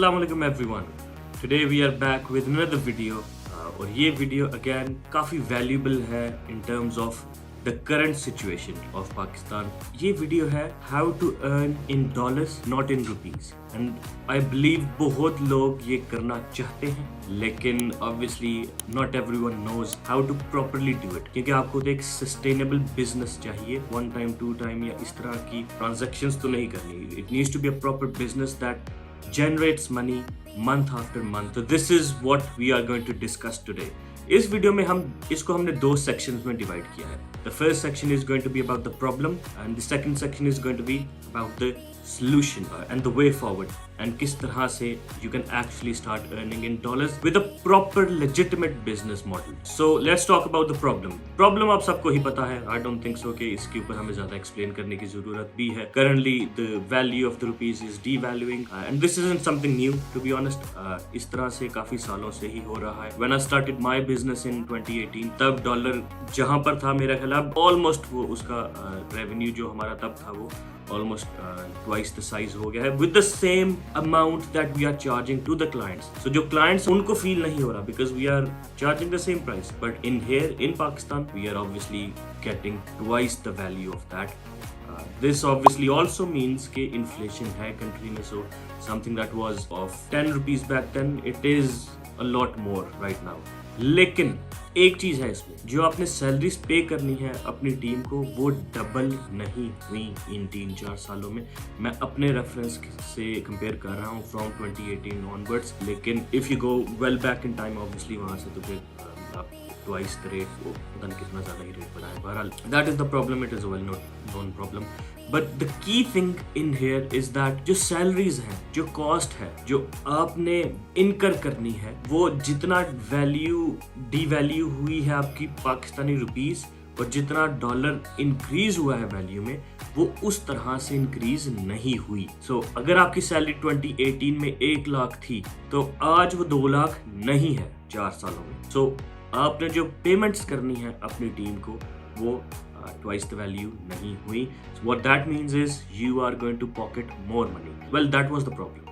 अस्सलाम वालेकुम everyone. Today we are back with another video और ये वीडियो अगेन काफ़ी वैल्यूबल है in terms of the current situation of Pakistan. ये वीडियो है how to earn in dollars not in rupees and I believe बहुत लोग ये करना चाहते हैं लेकिन obviously not everyone knows how to properly do it, क्योंकि आपको तो एक सस्टेनेबल बिजनेस चाहिए। वन टाइम टू टाइम या इस तरह की ट्रांजैक्शंस तो नहीं करनी। It needs to be a proper business that generates money month after month. So this is what we are going to discuss today. इस वीडियो में हम इसको हमने दो सेक्शंस में डिवाइड किया है। The first section is going to be about the problem and the second section is going to be about the solution and the way forward and किस तरह से you can actually start earning in dollars with a proper legitimate business model. So let's talk about the problem. Problem आप सबको ही पता है। I don't think so कि इसके ऊपर हमें ज़्यादा explain करने की ज़रूरत भी है। Currently the value of the rupees is devaluing and this isn't something new to be honest. इस तरह से काफ़ी सालों से ही हो रहा है। When I started my business in 2018 तब डॉलर जहाँ पर था मेरा ख्याल ऑलमोस्ट वो उसका रेवेन्यू जो हमारा तब था वो almost twice the size हो गया है with the same amount that we are charging to the clients. So जो clients उनको feel नहीं हो रहा because we are charging the same price, but in here in Pakistan we are obviously getting twice the value of that. This obviously also means कि inflation है country में, so something that was of 10 rupees back then it is a lot more right now. लेकिन एक चीज है इसमें, जो आपने सैलरीज पे करनी है अपनी टीम को वो डबल नहीं हुई इन 3-4 सालों में। मैं अपने रेफरेंस से कंपेयर कर रहा हूँ फ्रॉम 2018 ऑनवर्ड्स, लेकिन if you go well back in time obviously वहां से तो फिर आप ट्वाइस द रेट, वो पता नहीं कितना ज्यादा ही रेट बढ़ा है। बहरहाल that is the problem, it is well known problem, but the key thing in here is that जो सैलरीज हैं, जो कॉस्ट है, जो आपने इनकर करनी है, वो जितना वैल्यू डीवैल्यू हुई है आपकी पाकिस्तानी रुपीस और जितना डॉलर इंक्रीज हुआ है वैल्यू में वो उस तरह से इंक्रीज नहीं हुई। सो अगर आपकी सैलरी 2018 में 1 लाख थी तो आज वो 2 लाख नहीं है 4 सालों में। सो आपने जो पेमेंट्स करनी है अपनी टीम को वो twice the value nahi hui. So what that means is you are going to pocket more money. Well, that was the problem.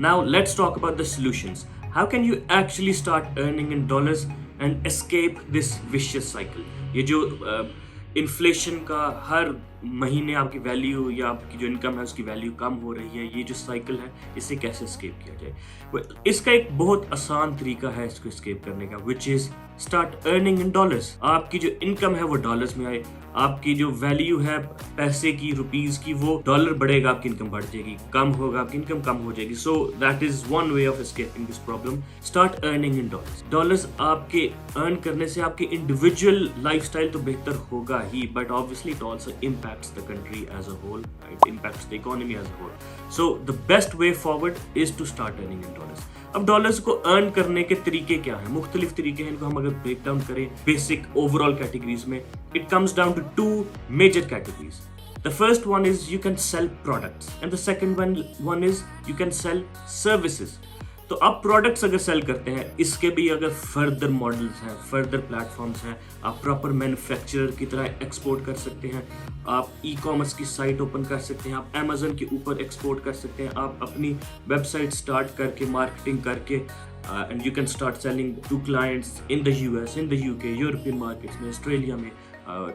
Now let's talk about the solutions. How can you actually start earning in dollars and escape this vicious cycle? ये जो inflation का हर महीने आपकी value या आपकी जो income है उसकी वैल्यू कम हो रही है, ये जो साइकिल है इससे कैसे एस्केप किया जाए? इसका एक बहुत आसान तरीका है इसको एस्केप करने का, which is start earning in dollars. आपकी जो इनकम है वो डॉलर्स में आए, आपकी जो वैल्यू है पैसे की, रुपीज की, वो डॉलर बढ़ेगा, आपकी इनकम बढ़ जाएगी, कम होगा आपकी इनकम कम हो जाएगी। So that is one way of escaping this problem, start earning in dollars. Dollars आपके अर्न करने से आपके इंडिविजुअल लाइफस्टाइल तो बेहतर होगा ही, but obviously it also impacts the country as a whole, it impacts the economy as a whole. So the best way forward is to start earning in dollars. अब dollars को earn करने के तरीके क्या हैं? मुख्तलिफ तरीके हैं। इनको हम अगर ब्रेक डाउन करें बेसिक ओवरऑल कैटेगरीज में, it comes down to 2 major categories. The first one is you can sell products and the second one is you can sell services. तो आप प्रोडक्ट्स अगर सेल करते हैं, इसके भी अगर फर्दर मॉडल्स हैं, फर्दर प्लेटफॉर्म्स हैं, आप प्रॉपर मैन्युफैक्चरर की तरह एक्सपोर्ट कर सकते हैं, आप ई कॉमर्स की साइट ओपन कर सकते हैं, आप अमेजन के ऊपर एक्सपोर्ट कर सकते हैं, आप अपनी वेबसाइट स्टार्ट करके मार्केटिंग करके and you can start selling to clients in the US, in the UK, European markets में, ऑस्ट्रेलिया में,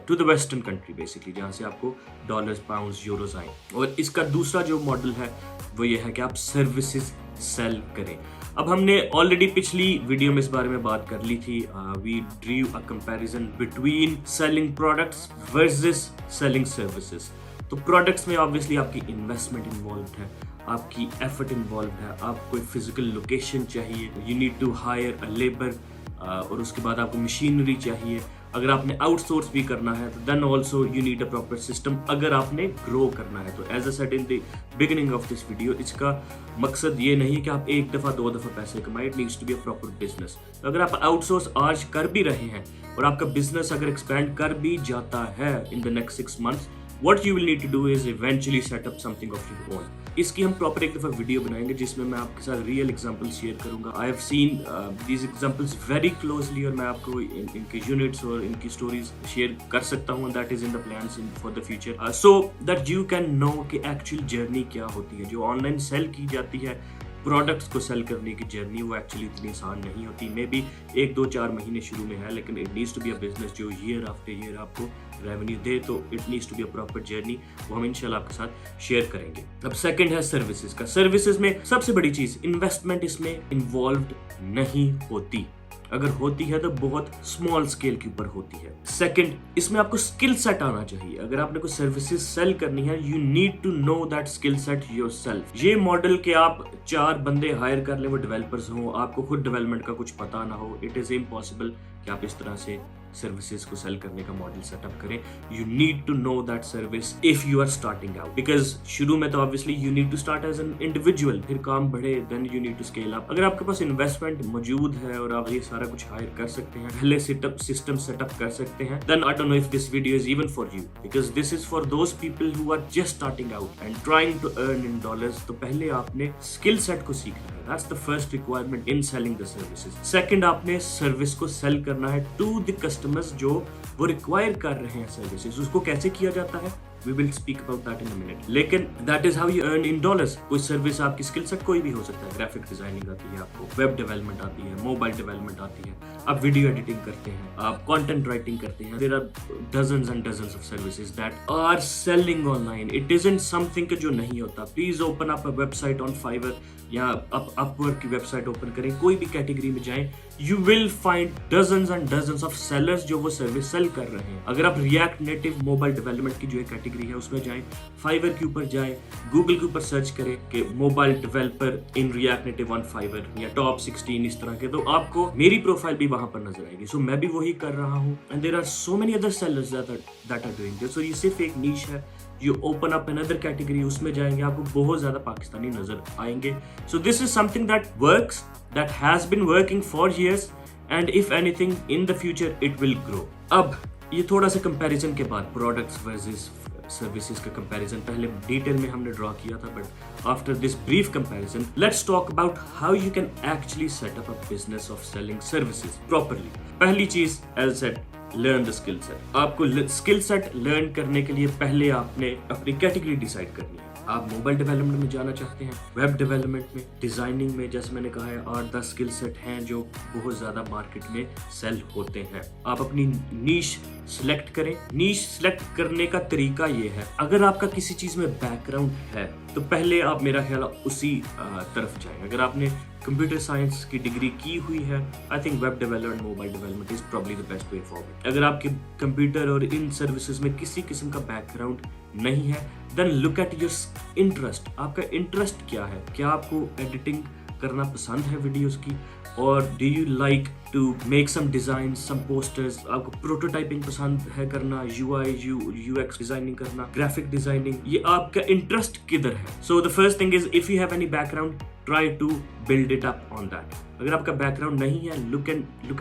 to the western country basically, जहाँ से आपको डॉलर्स, पाउंड्स, यूरोज आए। और इसका दूसरा जो मॉडल है वो ये है कि आप सर्विसेज सेल करें। अब हमने ऑलरेडी पिछली वीडियो में इस बारे में बात कर ली थी। We drew a comparison between selling products versus selling services. तो प्रोडक्ट्स में ऑब्वियसली आपकी इन्वेस्टमेंट इन्वॉल्व है, आपकी एफर्ट इन्वॉल्व है, आपको फिजिकल लोकेशन चाहिए, you need to hire a labour, और उसके बाद आपको मशीनरी चाहिए। अगर आपने आउटसोर्स भी करना है तो then also you need a proper system अगर आपने ग्रो करना है तो। As a said in the beginning of this video, इसका मकसद ये नहीं कि आप 1 दफ़ा 2 दफ़ा पैसे कमाए, it needs to be a proper business. तो अगर आप आउटसोर्स आज कर भी रहे हैं और आपका बिजनेस अगर एक्सपैंड कर भी जाता है in the next 6 months, what you will need to do is eventually set up something of your own. इसकी हम प्रॉपर एक दफ़ा वीडियो बनाएंगे जिसमें मैं आपके साथ रियल एग्जांपल शेयर करूंगा। I have seen these examples very closely और मैं आपको इनके यूनिट्स और इनकी स्टोरीज शेयर कर सकता हूँ। That is in the plans for the future, so that you can know कि एक्चुअल जर्नी क्या होती है जो ऑनलाइन सेल की जाती है। प्रोडक्ट्स को सेल करने की जर्नी वो एक्चुअली इतनी आसान नहीं होती। मे बी 1-2-4 महीने शुरू में है, लेकिन it needs to be a business जो ईयर आफ्टर ईयर आपको रेवेन्यू दे, तो it needs to be a proper journey. वो हम इंशाल्लाह आपके साथ शेयर करेंगे। अब सेकंड है सर्विसेज का। सर्विसेज में सबसे बड़ी चीज, इन्वेस्टमेंट इसमें इन्वॉल्व्ड नहीं होती, अगर होती है तो बहुत स्मॉल स्केल के ऊपर होती है। सेकंड, इसमें आपको स्किल सेट आना चाहिए। अगर आपने कोई सर्विसेज सेल करनी है, you need to know that skill set yourself. ये मॉडल के आप 4 बंदे हायर कर ले, वो डेवलपर्स हो, आपको खुद डेवलपमेंट का कुछ पता ना हो, इट इज इम्पॉसिबल कि आप इस तरह से सर्विसेज को सेल करने का मॉडल सेटअप करें। You need to know that service if you are starting out, because शुरू में तो obviously you need to start as an individual, फिर काम बढ़े, then you need to scale up. अगर आपके पास इन्वेस्टमेंट मौजूद है और आप ये सारा कुछ हायर कर सकते हैं, पहले सिस्टम सेटअप कर सकते हैं, then I don't know if this video is even for you, because this is for those people who are just starting out and trying to earn in dollars. तो पहले आपने स्किल सेट को सीखना है, that's the first requirement in selling the services. Second, आपने service को sell करना है टू द कस्टमर्स जो वो रिक्वायर कर रहे हैं सर्विसेज। उसको कैसे किया जाता है, we will speak about that in a minute, लेकिन that is how you earn in dollars। कोई सर्विस आपकी स्किल सेट कोई भी हो सकता है, ग्राफिक डिजाइनिंग आती है आपको, वेब डेवलपमेंट आती है, मोबाइल डेवलपमेंट आती है, आप वीडियो एडिटिंग करते हैं, आप कंटेंट राइटिंग करते हैं। There are dozens and dozens of services that are selling online. It isn't something जो नहीं होता। Please open up a website on Fiverr या अपवर्क की वेबसाइट ओपन करें, कोई भी कैटेगरी में जाएं, you will find dozens and dozens of sellers जो वो सर्विस सेल कर रहे हैं। अगर आप रिएक्ट नेटिव मोबाइल डेवलपमेंट की जो एक कैटेगरी है उसमें जाएं, फाइवर के ऊपर जाएं, गूगल के ऊपर सर्च करें कि mobile developer in React native on Fiverr या टॉप 16 इस तरह के, तो आपको मेरी प्रोफाइल भी वहां पर नजर आएगी। सो मैं भी वही कर रहा हूँ, and there are so many other sellers that are doing this. So ये सिर्फ एक नीश है। You open up another category, उसमें जाएंगे, आपको बहुत ज्यादा पाकिस्तानी नजर आएंगे। So this is something that works, that has been working for years, and if anything in the future it will grow। अब ये थोड़ा सा कंपैरिजन के बाद प्रोडक्ट्स वर्सेस सर्विसेज का कंपैरिजन पहले डिटेल में हमने ड्रॉ किया था, but after this brief comparison let's talk about how you can actually set up a business of selling services properly. पहली चीज, as said, learn the skill set. आपको skill set learn करने के लिए पहले आपने अपनी कैटेगरी डिसाइड करनी है। आप मोबाइल डेवलपमेंट में जाना चाहते हैं, वेब डेवलपमेंट में, डिजाइनिंग में, जैसे मैंने कहा है 8-10 स्किल सेट हैं जो बहुत ज्यादा मार्केट में सेल होते हैं। आप अपनी नीश सिलेक्ट करें। नीश सिलेक्ट करने का तरीका ये है, अगर आपका किसी चीज में बैकग्राउंड है तो पहले आप, मेरा ख्याल, उसी तरफ जाएं। अगर आपने कंप्यूटर साइंस की डिग्री की हुई है, I think web development, mobile development is probably the best way forward. अगर आपके कंप्यूटर और इन सर्विसेज में किसी किस्म का बैकग्राउंड नहीं है, then look at your interest. आपका इंटरेस्ट क्या है? क्या आपको एडिटिंग करना पसंद है वीडियोस की, और do you like to make some design, some posters? आपको प्रोटोटाइपिंग पसंद है करना, यूआई यूएक्स डिजाइनिंग करना, ग्राफिक डिजाइनिंग? ये आपका इंटरेस्ट किधर है? So the first thing is, if you have any background, try to build it up on that. अगर आपका बैकग्राउंड नहीं है, लुक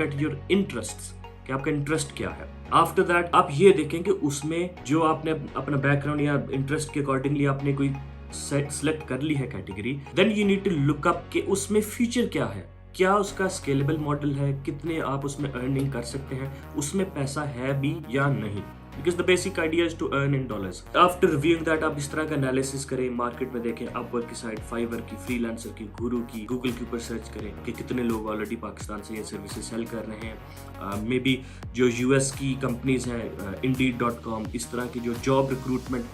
एट योर इंटरेस्ट्स कि आपका इंटरेस्ट क्या है। आफ्टर दैट आप ये देखें कि उसमें जो आपने अपना बैकग्राउंड या इंटरेस्ट के अकॉर्डिंगली आपने कोई सेलेक्ट कर ली है category, then you need to look up कि उसमें फ्यूचर क्या है, क्या उसका स्केलेबल मॉडल है, कितने आप उसमें अर्निंग कर सकते हैं, उसमें पैसा है भी या नहीं। Because the basic idea is to earn in dollars. After reviewing that, आप इस तरह का एनालिसिस करें, मार्केट में देखें, अपवर्क की साइट, फाइवर की, फ्रीलांसर की, गुरु की, गूगल के ऊपर सर्च करें कि कितने लोग ऑलरेडी पाकिस्तान से ये सर्विसेज सेल कर रहे हैं। मे बी जो यूएस की कंपनीज हैं, Indeed.com, इस तरह की जो जॉब रिक्रूटमेंट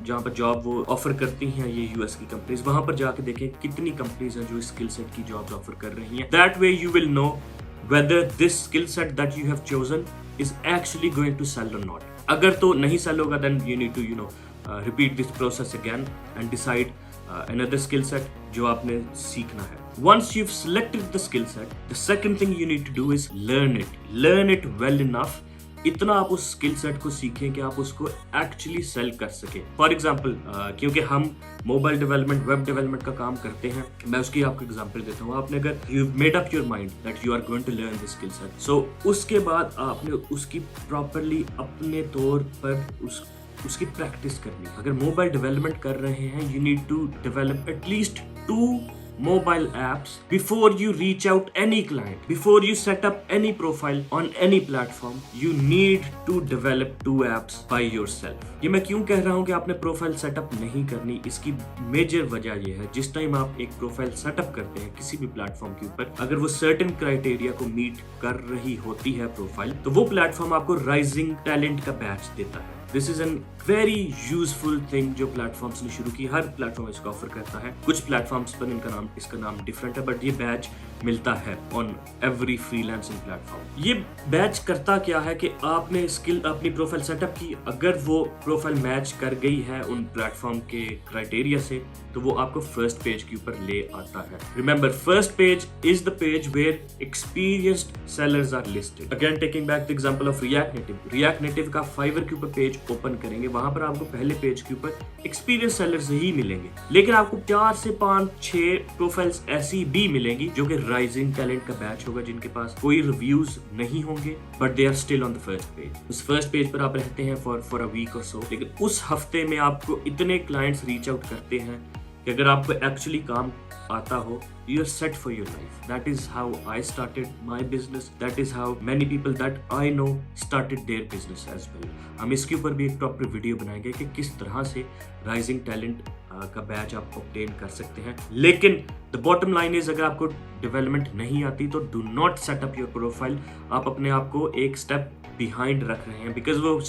जहाँ पर जॉब वो ऑफर करती हैं ये यूएस की कंपनीज, वहाँ पर जाके देखें कितनी कंपनीज हैं जो स्किल सेट की जॉब्स ऑफर कर रही हैं। That way you will know whether this skill set that you have chosen is actually going to sell or not. अगर तो नहीं सेल होगा, then you need to repeat this process again and decide another skill set जो आपने सीखना है। Once you've selected the skill set, the second thing you need to do is learn it well enough, इतना आप उस skill set को सीखें कि आप उसको एक्चुअली सेल कर सकें। फॉर एग्जाम्पल, क्योंकि हम मोबाइल डेवलपमेंट, वेब डेवलपमेंट का काम करते हैं, मैं उसकी आपको एग्जांपल देता हूँ। आपने अगर you made up your mind that you are going to learn this skill set, so उसके बाद आपने उसकी प्रॉपरली अपने तौर पर उसकी प्रैक्टिस करनी। अगर मोबाइल डेवलपमेंट कर रहे हैं, you need to develop at least 2 mobile apps before you reach out any client, before you set up any profile on any platform. You need to develop 2 apps by yourself. ये मैं क्यों कह रहा हूँ कि आपने प्रोफाइल सेटअप नहीं करनी, इसकी मेजर वजह ये है, जिस टाइम आप एक प्रोफाइल सेटअप करते हैं किसी भी प्लेटफॉर्म के ऊपर, अगर वो सर्टेन क्राइटेरिया को मीट कर रही होती है प्रोफाइल, तो वो प्लेटफॉर्म आपको राइजिंग टैलेंट का बैच देता है। This is an very useful thing जो प्लेटफॉर्म्स ने शुरू की। हर प्लेटफॉर्म इसको ऑफर करता है, कुछ प्लेटफॉर्म्स पर इसका नाम डिफरेंट है, बट ये बैच मिलता है ऑन एवरी फ्रीलांसिंग प्लेटफॉर्म। ये बैच करता क्या है कि आपने स्किल अपनी प्रोफाइल सेटअप की, अगर वो प्रोफाइल मैच कर गई है उन प्लेटफॉर्म के क्राइटेरिया से, तो वो आपको फर्स्ट पेज के ऊपर ले आता है। Remember, first page is the page where experienced sellers are listed. Again taking back the example of React Native, React Native का फाइवर के ऊपर पेज ओपन करेंगे, वहां पर आपको पहले पेज के ऊपर एक्सपीरियंस सेलर्स ही मिलेंगे, लेकिन आपको 4 से 5-6 प्रोफाइल्स ऐसी भी मिलेंगी जो कि राइजिंग टैलेंट का बैच होगा, जिनके पास कोई रिव्यूज नहीं होंगे, but they are still on the first page. उस फर्स्ट पेज पर आप रहते हैं फॉर अ वीक और सो, लेकिन उस हफ्ते में आपको इतने क्लाइंट्स रीच आउट करते हैं कि अगर आपको एक्चुअली काम आता हो, you are set for your life. That is how I started my business. That is how many people that I know started their business as well. हम इसके ऊपर भी एक प्रॉपर वीडियो बनाएंगे कि किस तरह से राइजिंग टैलेंट का बैच आप ऑब्टेन कर सकते हैं। लेकिन द बॉटम लाइन इज, अगर आपको डेवलपमेंट नहीं आती तो do not set up your profile. आप अपने आप को एक स्टेप बिहाइंड रख रहे हैं, बिकॉज वो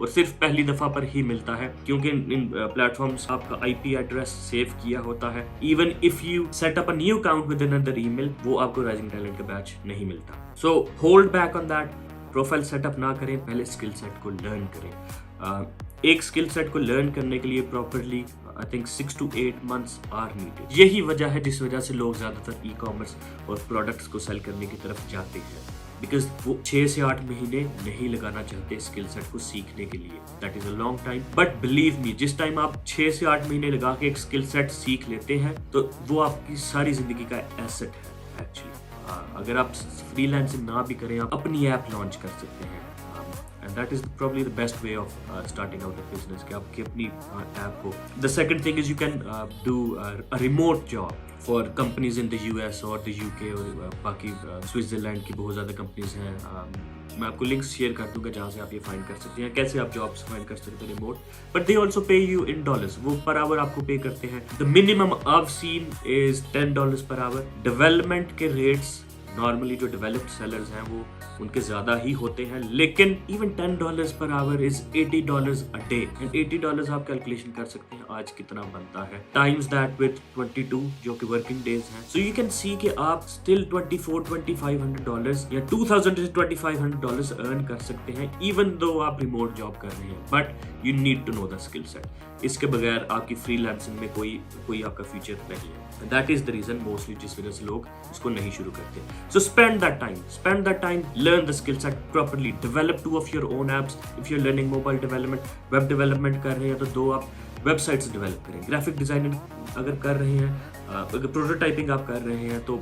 सिर्फ पहली दफा पर ही मिलता है, क्योंकि इन प्लेटफॉर्म्स आपका आईपी एड्रेस सेव किया होता है। Even if you set up a new account with another email, वो आपको राइजिंग टैलेंट का बैच नहीं मिलता। So hold back on that, profile setup ना करें, पहले स्किल सेट को लर्न करें। एक स्किल सेट को लर्न करने के लिए properly I think 6 to 8 months are needed. यही वजह है जिस वजह से लोग ज्यादातर ई कॉमर्स और प्रोडक्ट्स को सेल करने की तरफ जाते हैं, बिकॉज वो 6 से 8 महीने नहीं लगाना चाहते स्किल सेट को सीखने के लिए। That is a long time, but believe me, जिस टाइम आप 6 से 8 महीने लगा के एक स्किल सेट सीख लेते हैं, तो वो आपकी सारी जिंदगी का एसेट है एक्चुअली। अगर आप फ्रीलांसिंग ना भी करें, आप अपनी ऐप लॉन्च कर सकते हैं, and that is probably the best way of starting out a business कि आपकी अपनी ऐप हो। The second thing is you can do a remote job for companies in the US or the UK और बाकी Switzerland की बहुत ज़्यादा companies हैं। मैं आपको लिंक्स शेयर कर दूंगा जहाँ से आप ये फाइंड कर सकते हैं, कैसे आप जॉब्स फाइंड कर सकते हैं रिमोट, बट दे ऑल्सो पे यू इन डॉलर्स। वो पर आवर आपको पे करते हैं। The minimum I've seen is $10 per hour. Development के रेट्स नॉर्मली जो डेवलप्ड सेलर्स हैं वो उनके ज्यादा ही होते हैं, लेकिन even $10 per hour is $80 a day, and $80 आप कैलकुलेशन कर सकते हैं आज कितना बनता है, टाइम्स दैट विद 22 जो कि वर्किंग डेज हैं। सो यू कैन सी कि आप स्टिल $2400-2500 या $2000 to $2500 अर्न कर सकते हैं, इवन दो आप रिमोट जॉब कर रहे हैं, but you need to know the skill set. इसके बगैर आपकी फ्रीलांसिंग में कोई आपका फ्यूचर नहीं है। That is the reason mostly जिस वजह से लोग इसको नहीं शुरू करते। So spend that time, learn the skill set properly, develop 2 of your own apps। If you are learning mobile development, web development कर रहे हैं तो 2 आप वेबसाइट्स डेवलप करें। ग्राफिक डिजाइनिंग अगर कर रहे हैं, अगर प्रोटोटाइपिंग आप कर रहे हैं तो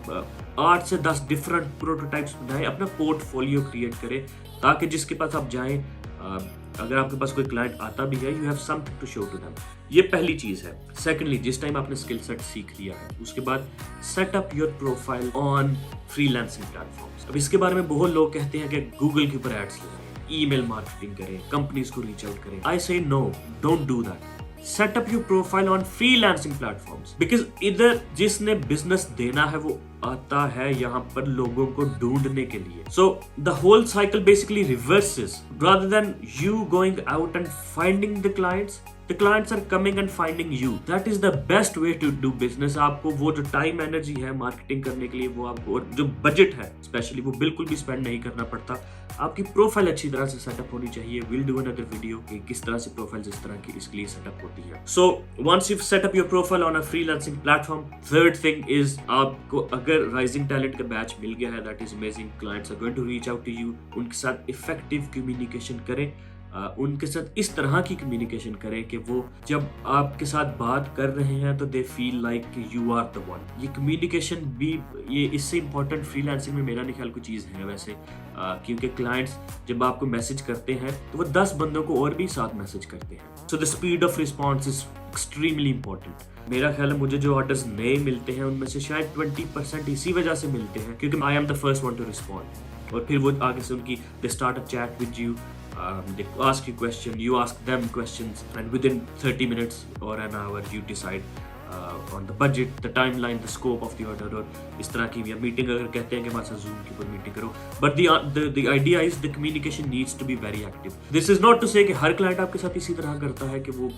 8 से 10 डिफरेंट प्रोटोटाइप्स बनाएं, अपना पोर्टफोलियो क्रिएट करें, ताकि जिसके पास आप जाएं, अगर आपके पास कोई क्लाइंट आता भी है, you have something to show to them. ये पहली चीज है। सेकेंडली, जिस टाइम आपने स्किल सेट सीख लिया है, उसके बाद set up your profile on freelancing platforms. अब इसके बारे में बहुत लोग कहते हैं कि गूगल के ऊपर एड्स लगाएं, ईमेल मार्केटिंग करें, कंपनीज को रीच आउट करें। I say no, don't do that. Set up your profile on freelancing platforms, because इधर जिसने बिजनेस देना है वो आता है यहाँ पर लोगों को ढूंढने के लिए। So the whole cycle basically reverses, rather than you going out and finding the clients are coming and finding you. That is the best way to do business। आपको वो जो टाइम एनर्जी है मार्केटिंग करने के लिए, वो आपको, और जो बजट है स्पेशली, वो बिल्कुल भी स्पेंड नहीं करना पड़ता। आपकी प्रोफाइल अच्छी तरह से सेटअप होनी चाहिए। विल डू अनदर वीडियो कि किस तरह से प्रोफाइल इस तरह की इसके लिए सेटअप होती है। So once you set up your profile on a freelancing platform, third thing is, आपको अगर राइजिंग टैलेंट का बैच मिल गया है, that is amazing. Clients are going to reach out to you. उनके साथ इफेक्टिव कम्युनिकेशन करें, उनके साथ इस तरह की कम्युनिकेशन करें कि वो जब आपके साथ बात कर रहे हैं तो दे फील लाइक कि यू आर द वन। ये कम्युनिकेशन भी, ये इससे इम्पोर्टेंट फ्रीलांसिंग में मेरा नहीं ख्याल कोई चीज़ है वैसे, क्योंकि क्लाइंट्स जब आपको मैसेज करते हैं तो वो 10 बंदों को और भी साथ मैसेज करते हैं। So the speed of response is extremely important. मेरा ख्याल है मुझे जो ऑर्डर्स नए मिलते हैं उनमें से शायद 20% इसी वजह से मिलते हैं क्योंकि I am the first one two respond. और फिर वो आगे से उनकी they start a chat with you, they ask you question, you ask them questions, and within 30 minutes or an hour you decide on the budget, the timeline, the scope of the order। और इस तरह की meeting अगर कहते हैं कि हमारे साथ जूम के ऊपर मीटिंग करो, but the idea is the communication needs to be very active। this is not to say कि हर क्लाइंट आपके साथ इसी तरह करता है कि वो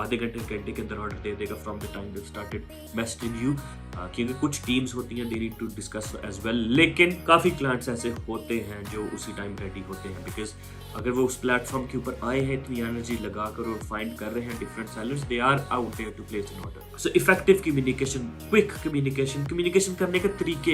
आधे घंटे के अंदर ऑर्डर दे देगा from the time they started messaging you, क्योंकि कुछ टीम्स होती हैं, they need to discuss as well. लेकिन काफ़ी क्लाइंट्स ऐसे होते हैं जो उसी टाइम रेडी होते हैं, बिकॉज अगर वो उस प्लेटफॉर्म के ऊपर आए हैं, इतनी एनर्जी लगाकर और फाइंड कर रहे हैं different sellers, they are out there to place an order. So effective communication, quick communication करने के तरीके,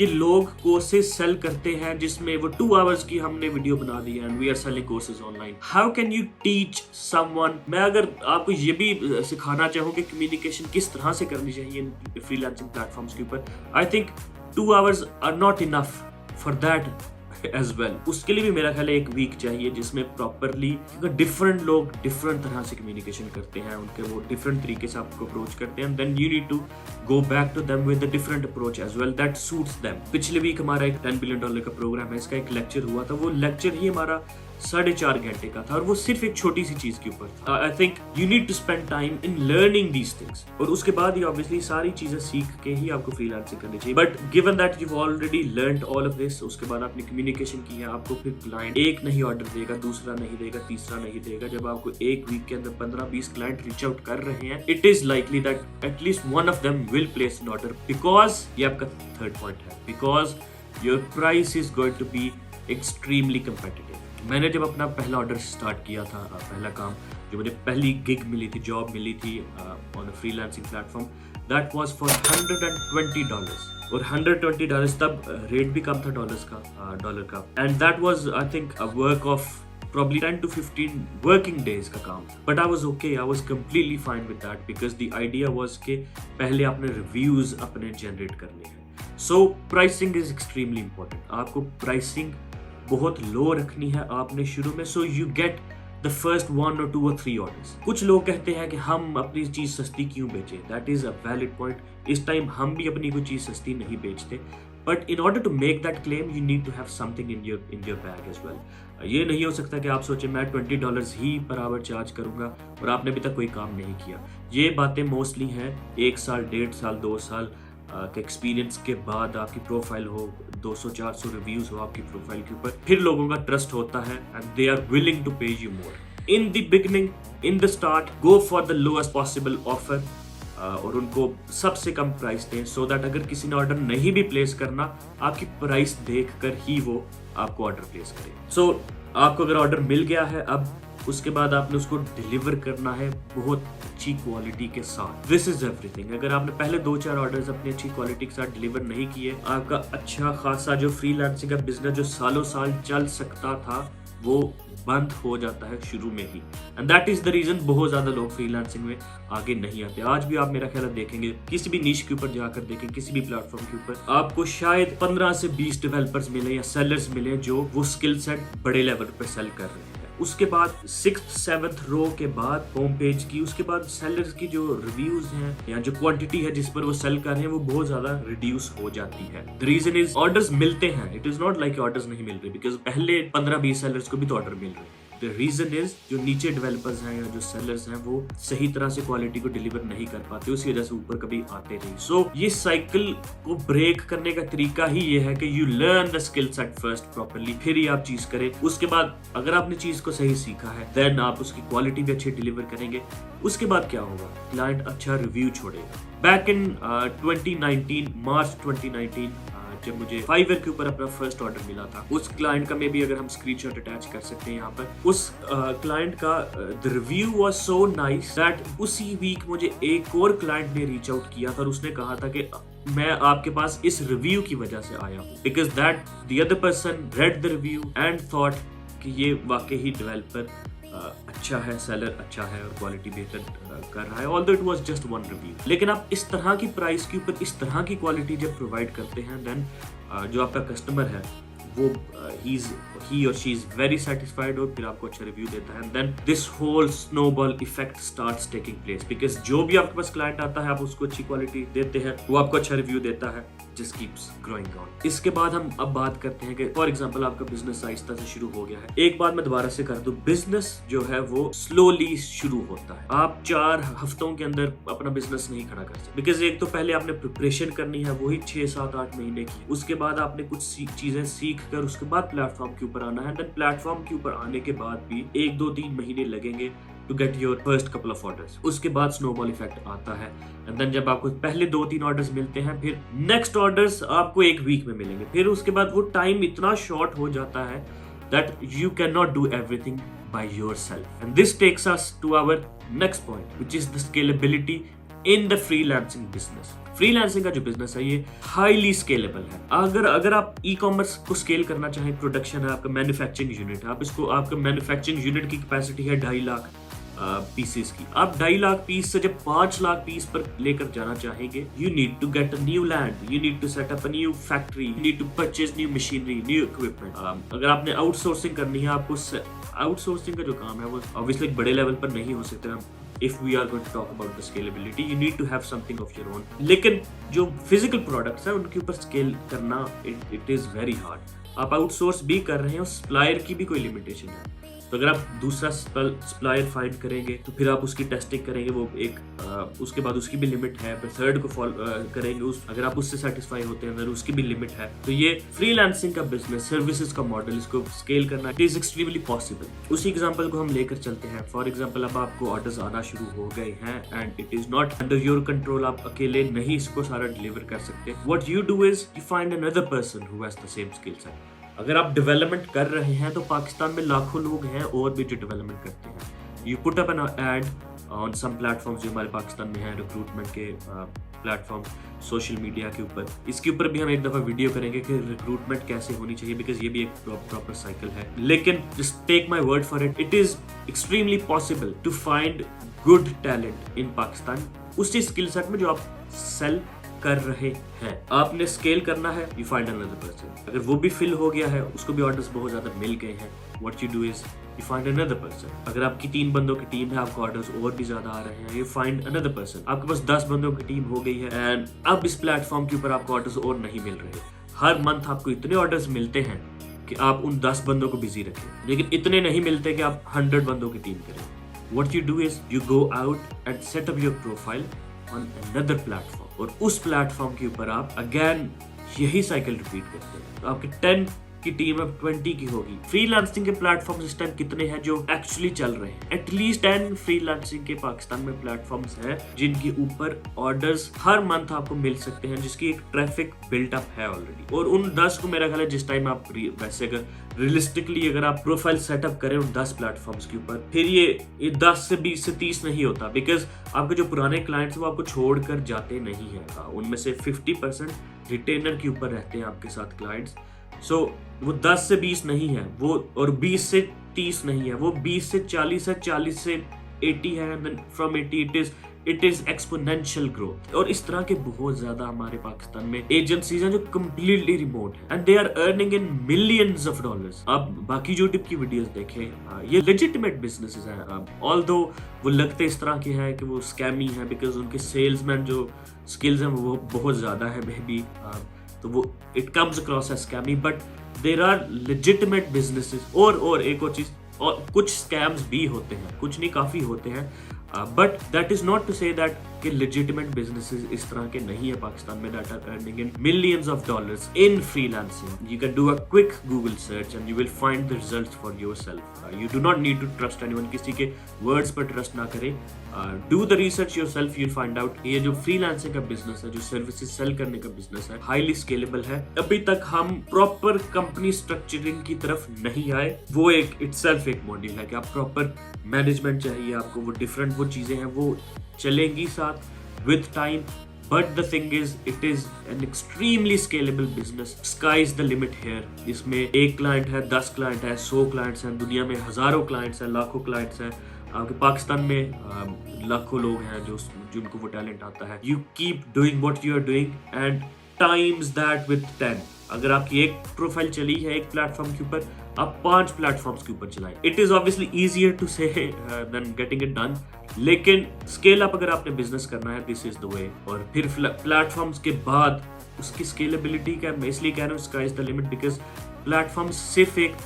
ये लोग कोर्सेज सेल करते हैं जिसमें वो 2 आवर्स की हमने वीडियो बना दी and we are selling courses online. How can you teach someone? मैं अगर आपको ये भी सिखाना चाहूँ कि कम्युनिकेशन किस तरह से करनी चाहिए फ्रीलांसिंग प्लेटफॉर्म्स के ऊपर, I think 2 hours are not enough for that as well. उसके लिए भी मेरा ख्याल है 1 वीक चाहिए जिसमें प्रॉपरली, क्योंकि डिफरेंट लोग डिफरेंट तरह से कम्युनिकेशन करते हैं, उनके वो डिफरेंट तरीके से आपको अप्रोच करते हैं, then you need to go back to them with a different approach as well that suits them. पिछले वीक हमारा एक $10 बिलियन का प्रोग्राम है, इसका एक लेक्चर हुआ था, वो लेक्चर ही हमारा 4.5 घंटे का था और वो सिर्फ एक छोटी सी चीज के ऊपर। I think you need to spend time in learning these things, और उसके बाद ही ऑब्वियसली सारी चीजें सीख के ही आपको फ्रीलांसिंग करनी चाहिए। But given that you already learned all of this, उसके बाद आपने कम्युनिकेशन की है, आपको फिर क्लाइंट एक नहीं ऑर्डर देगा, दूसरा नहीं देगा, तीसरा नहीं देगा। जब आपको 1 वीक के अंदर 15-20 क्लाइंट रीच आउट कर रहे हैं, it is likely that at least one of them will place an order, because ये आपका थर्ड पॉइंट है, because your price is going to be extremely competitive. मैंने जब अपना पहला ऑर्डर स्टार्ट किया था, पहला काम जो मुझे पहली गिग मिली थी, जॉब मिली थी on a freelancing platform, that was for $120। और $120 तब रेट भी कम था डॉलर का, and that was I think a work of probably 10 to 15 working days का काम। But I was okay, I was completely fine with that because the idea was कि पहले आपने reviews अपने generate करने हैं। So pricing is extremely important। आपको pricing बहुत लो रखनी है आपने शुरू में, so you get the first 1 or 2 or 3 orders। कुछ लोग कहते हैं कि हम अपनी चीज सस्ती क्यों बेचें, that is a valid point। इस टाइम हम भी अपनी कोई चीज सस्ती नहीं बेचते, but in order to make that claim you need to have something in your bag as well। ये नहीं हो सकता कि आप सोचें मैं $20 ही पर आवर चार्ज करूंगा और आपने अभी तक कोई काम नहीं किया। ये बातें मोस्टली हैं 1 साल, 1.5 साल, 2 साल के एक्सपीरियंस के बाद, आपकी प्रोफाइल हो, 200-400 रिव्यूज हो आपकी प्रोफाइल के ऊपर, फिर लोगों का ट्रस्ट होता है and they are willing to pay you more. In the beginning, in the start, go for the lowest possible offer और उनको सबसे कम प्राइस दें, सो दैट अगर किसी ने ऑर्डर नहीं भी प्लेस करना, आपकी प्राइस देख कर ही वो आपको ऑर्डर प्लेस करे। सो आपको अगर ऑर्डर मिल गया है, अब उसके बाद आपने उसको डिलीवर करना है बहुत अच्छी क्वालिटी के साथ। This is everything. अगर आपने पहले 2-4 ऑर्डर्स अपनी अच्छी क्वालिटी के साथ डिलीवर नहीं किए, आपका अच्छा खासा जो फ्रीलांसिंग का बिजनेस जो सालों साल चल सकता था, वो बंद हो जाता है शुरू में ही। And that is the reason बहुत ज्यादा लोग फ्रीलांसिंग में आगे नहीं आते। आज भी आप मेरा ख्याल देखेंगे, किसी भी नीश के ऊपर जाकर देखें, किसी भी प्लेटफॉर्म के ऊपर, आपको शायद 15 से 20 डेवलपर्स मिले या सेलर्स मिले जो वो स्किल सेट बड़े लेवल पर सेल कर रहे हैं। उसके बाद 6th-7th रो के बाद होम पेज की, उसके बाद सेलर्स की जो रिव्यूज हैं या जो क्वांटिटी है जिस पर वो सेल कर रहे हैं, वो बहुत ज्यादा रिड्यूस हो जाती है। द रीजन इज ऑर्डर्स मिलते हैं, it is not like orders नहीं मिल रहे, बिकॉज पहले 15-20 सेलर्स को भी तो ऑर्डर मिल रहे हैं। द रीजन इज जो नीचे डेवलपर्स हैं या जो सेलर्स हैं, वो सही तरह से क्वालिटी को डिलीवर नहीं कर पाते, उसी वजह से ऊपर कभी आते नहीं। सो ये साइकिल को ब्रेक करने का तरीका ही ये है कि you learn the skill set first properly, फिर ही आप चीज करें। उसके बाद अगर आपने चीज को सही सीखा है, देन आप उसकी क्वालिटी भी अच्छी डिलीवर करेंगे। उसके बाद क्या होगा, क्लाइंट अच्छा रिव्यू छोड़ेगा। बैक इन 2019, मार्च 2019, जब मुझे फाइवर के ऊपर अपना फर्स्ट ऑर्डर मिला था, उस क्लाइंट का मे भी अगर हम स्क्रीनशॉट अटैच कर सकते हैं यहाँ पर, उस क्लाइंट का the review was so nice that उसी वीक मुझे एक और क्लाइंट ने रीच आउट किया था और उसने कहा था कि मैं आपके पास इस रिव्यू की वजह से आया हूँ, because that the other person read the review and thought कि ये वाकई ही डेवलपर अच्छा है, सेलर अच्छा है और क्वालिटी बेहतर कर रहा है, although it was just one review. लेकिन आप इस तरह की प्राइस के ऊपर इस तरह की क्वालिटी जब प्रोवाइड करते हैं, देन जो आपका कस्टमर है वो he or she is very satisfied हो, फिर आपको अच्छा रिव्यू देता है, and then this whole snowball effect starts taking place because जो भी आपके पास क्लाइंट आता है आप उसको अच्छी क्वालिटी देते हैं, वो आपको अच्छा रिव्यू देता है, just keeps growing on. इसके बाद हम अब बात करते हैं कि फॉर एग्जांपल आपका बिजनेस आहिस्ता से शुरू हो गया है. एक बात मैं दोबारा से कर दूं, बिजनेस जो है वो स्लोली शुरू होता है. आप 4 हफ्तों के अंदर अपना बिजनेस नहीं खड़ा कर सकते बिकॉज एक तो पहले आपने प्रिपरेशन करनी है, वही 6, 7, 8 महीने की. उसके बाद आपने कुछ चीजें सीख कर उसके बाद प्लेटफॉर्म के ऊपर आना है. देन प्लेटफॉर्म के ऊपर आने के बाद भी 1, 2, 3 महीने लगेंगे to get your first couple of orders. उसके बाद स्नोबॉल इफेक्ट आता है एंड देन जब आपको पहले 2-3 ऑर्डर्स मिलते हैं, फिर नेक्स्ट ऑर्डर्स आपको 1 वीक में मिलेंगे. फिर उसके बाद वो टाइम इतना शॉर्ट हो जाता है that you cannot do everything by yourself. And this takes us to our next point, which is the scalability in the freelancing business. Freelancing का जो बिजनेस है ये हाईली स्केलेबल है. अगर आप ई कॉमर्स को स्केल करना चाहें, प्रोडक्शन है, आपका मैन्युफैक्चरिंग यूनिट है, आपका मैन्युफैक्चरिंग यूनिट की कैपेसिटी है 2.5 लाख पीसेस की. आप 2.5 लाख पीस से जब 5 लाख पीस पर लेकर जाना चाहेंगे, you need to get a new land, you need to set up a new factory, you need to purchase new machinery, new equipment. अगर आपने आउटसोर्सिंग करनी है, आपको आउटसोर्सिंग का जो काम है वो ऑब्वियसली एक बड़े लेवल पर नहीं हो सकता. If we are going to talk about the scalability, you need to have something of your own. लेकिन जो फिजिकल प्रोडक्ट्स है उनके ऊपर स्केल करना it is very hard. आप आउटसोर्स भी कर रहे हैं और सप्लायर की भी कोई लिमिटेशन है. तो अगर आप दूसरा सप्लायर फाइंड करेंगे तो फिर आप उसकी टेस्टिंग करेंगे, वो एक उसके बाद उसकी भी लिमिट है, फिर थर्ड को फॉलो करेंगे, अगर आप उससे सेटिस्फाई होते हैं तो उसकी भी लिमिट है. तो ये फ्रीलांसिंग का बिजनेस, सर्विसेज का मॉडल, इसको स्केल करना इट इज एक्सट्रीमली पॉसिबल. उसी एग्जांपल को हम लेकर चलते हैं. फॉर एग्जांपल अब आपको ऑर्डर्स आना शुरू हो गए हैं and it is not under your control. आप अकेले नहीं इसको सारा डिलीवर कर सकते. What you do is you find another person who has the same skill set. अगर आप डेवलपमेंट कर रहे हैं तो पाकिस्तान में लाखों लोग हैं और भी जो डेवलपमेंट करते हैं. You put up an ad on some platforms जो हमारे पाकिस्तान में हैं, रिक्रूटमेंट के प्लेटफॉर्म, सोशल मीडिया के ऊपर. इसके ऊपर भी हम एक दफ़ा वीडियो करेंगे कि रिक्रूटमेंट कैसे होनी चाहिए बिकॉज ये भी एक प्रॉपर साइकिल है. लेकिन just take my word for it, it is extremely possible to find good talent in Pakistan उसी स्किल सेट में जो आप सेल कर रहे हैं. आपने स्केल करना है, यू फाइंड अनदर पर्सन. अगर वो भी फिल हो गया है, उसको भी ऑर्डर्स बहुत ज्यादा मिल गए हैं, what you do is you find another person. अगर आपकी 3 बंदों की टीम है, आपको ऑर्डर्स और भी ज्यादा आ रहे हैं, यू फाइंड अनदर पर्सन. आपके पास 10 बंदों की टीम हो गई है एंड अब इस प्लेटफॉर्म के ऊपर आपको ऑर्डर्स और नहीं मिल रहे. हर मंथ आपको इतने ऑर्डर्स मिलते हैं कि आप उन 10 बंदों को बिजी रखें, लेकिन इतने नहीं मिलते कि आप 100 बंदों की टीम करें. What you do is you go out and set up your profile on another platform और उस प्लेटफॉर्म के ऊपर आप अगेन यही साइकिल रिपीट करते हैं. तो आपके 10 की टीम अब 20 की होगी. फ्रीलांसिंग के प्लेटफॉर्म्स इस टाइम कितने हैं जो एक्चुअली चल रहे हैं? एटलीस्ट 10 फ्रीलांसिंग के पाकिस्तान में प्लेटफॉर्म्स हैं जिनके ऊपर ऑर्डर्स हर मंथ आपको मिल सकते हैं, जिसकी एक ट्रैफिक बिल्टअप है ऑलरेडी. और उन 10 को मेरा ख्याल है जिस टाइम आप वैसे अगर रियलिस्टिकली अगर आप प्रोफाइल सेटअप करें उन 10 प्लेटफॉर्म्स के ऊपर, फिर ये 10 से 20 से 30 नहीं होता बिकॉज आपके जो पुराने क्लाइंट्स वो आपको छोड़कर जाते नहीं है. उनमें से 50% रिटेनर के ऊपर रहते हैं आपके साथ क्लाइंट्स. सो वो 10 से 20 नहीं है वो, और 20 से 30 नहीं है वो, 20 से 40 है, 40 से 80 है, and then from 80 it is exponential growth. और इस तरह के बहुत ज्यादा हमारे पाकिस्तान में एजेंसीज हैं जो कम्प्लीटली रिमोट है and they are earning in millions of dollars. आप बाकी यूट्यूब की वीडियोस देखें, ये लेजिटिमेट बिजनेसेस हैं. ऑल्दो वो लगते इस तरह के हैं कि वो स्कैमी है बिकॉज उनके सेल्समैन जो स्किल्स हैं वो बहुत ज्यादा है मे बी, तो वो it comes across as scammy, but there are legitimate businesses. और एक और चीज, और कुछ स्कैम्स भी होते हैं, कुछ नहीं काफी होते हैं, but that is not to say that कि लेजिटिमेट बिजनेसेस इस तरह के नहीं है पाकिस्तान में that are earning in millions of dollars in freelancing. You can do a quick Google search and you will find the results for yourself. You do not need to trust anyone. किसी के words पर trust ना करें, do the research yourself. You will find out ये जो freelancing का business है, जो सर्विसेज सेल करने का बिजनेस है, हाईली स्केलेबल है. अभी तक हम प्रॉपर कंपनी स्ट्रक्चरिंग की तरफ नहीं आए. वो एक इटसेल्फ एक मॉड्यूल है कि आप प्रॉपर मैनेजमेंट चाहिए आपको, वो डिफरेंट वो चीजें हैं वो चलेंगी साथ with time. But the thing is it is an extremely scalable business. Sky is the limit here. इसमें 1 क्लाइंट है, 10 क्लाइंट है, 100 क्लाइंट्स हैं, दुनिया में हजारों क्लाइंट्स हैं, लाखों क्लाइंट्स हैं. आपके पाकिस्तान में लाखों लोग हैं जो जिनको वो टैलेंट आता है. You keep doing what you are doing and times that with 10. अगर आपकी एक प्रोफाइल चली है एक प्लेटफॉर्म के ऊपर, आप 5 प्लेटफॉर्म्स के ऊपर चलाएं. It is obviously easier to say than getting it done, लेकिन स्केल अप अगर आपने बिजनेस करना है, दिस इज द वे. और फिर प्लेटफॉर्म्स के बाद उसकी स्केलेबिलिटी का मैं इसलिए कह रहा हूँ sky is the limit, because platform सिर्फ एक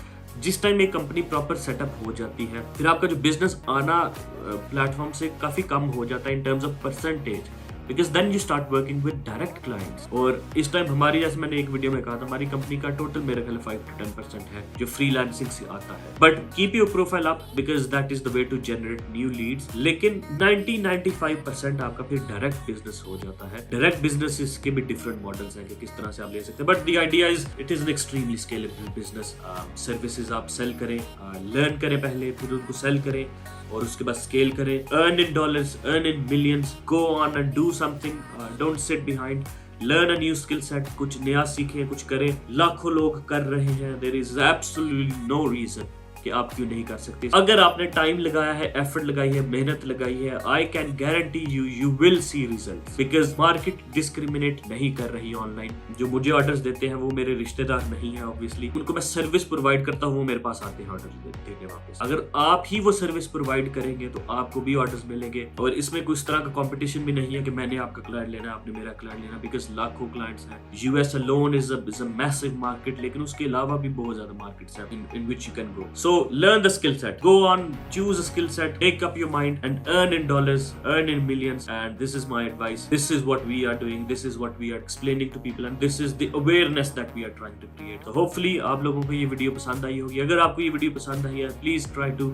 जिस टाइम एक कंपनी प्रॉपर सेटअप हो जाती है, फिर आपका जो बिजनेस आना प्लेटफॉर्म से काफी कम हो जाता है in terms of percentage, because then you start working with direct clients. और इस टाइम हमारी, जैसे मैंने एक वीडियो में कहा था, हमारी कंपनी का टोटल मेरे ख्याल 5 to 10% है जो फ्रीलांसिंग से आता है. But keep your profile up because that is the way to generate new leads. लेकिन 90-95% आपका फिर डायरेक्ट बिजनेस हो जाता है. डायरेक्ट बिजनेस के भी डिफरेंट मॉडल्स हैं कि किस तरह से आप ले सकते हैं, but the idea is it is an extremely scalable business. Services आप सेल करें, लर्न करें पहले, फिर उनको सेल करें और उसके बाद स्केल करें. Earn in dollars, earn in millions, go on and do something, don't sit behind, learn a new skill set, कुछ नया सीखें, कुछ करें. लाखों लोग कर रहे हैं, there is absolutely no reason कि आप क्यों नहीं कर सकते. अगर आपने टाइम लगाया है, एफर्ट लगाई है, मेहनत लगाई है, I can guarantee you will see results, because market discriminate नहीं कर रही ऑनलाइन. जो मुझे ऑर्डर्स देते हैं वो मेरे रिश्तेदार नहीं है, ऑब्वियसली उनको मैं सर्विस प्रोवाइड करता हूँ, वो मेरे पास आते हैं ऑर्डर देने वापस. अगर आप ही वो सर्विस प्रोवाइड करेंगे तो आपको भी ऑर्डर्स मिलेंगे. और इसमें कोई इस तरह का कंपटीशन भी नहीं है कि मैंने आपका क्लाइंट लेना है, आपने मेरा क्लाइंट लेना, बिकॉज लाखों क्लाइंट्स हैं. US alone is a massive market, लेकिन उसके अलावा भी बहुत ज्यादा मार्केट्स हैं in which you can grow. So learn the skill set, go on, choose a skill set, take up your mind and earn in dollars, earn in millions. And this is my advice, this is what we are doing, this is what we are explaining to people, and this is the awareness that we are trying to create. So hopefully आप लोगों को ये video पसंद आई होगी. अगर आपको ये video पसंद आई है, please try to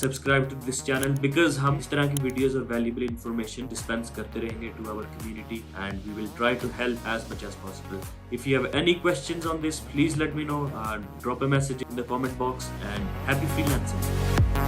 subscribe to this channel, because हम इस तरह की वीडियोस और valuable information dispense करते रहेंगे to our community, and we will try to help as much as possible. If you have any questions on this, please let me know, drop a message in the comment box, and happy freelancing.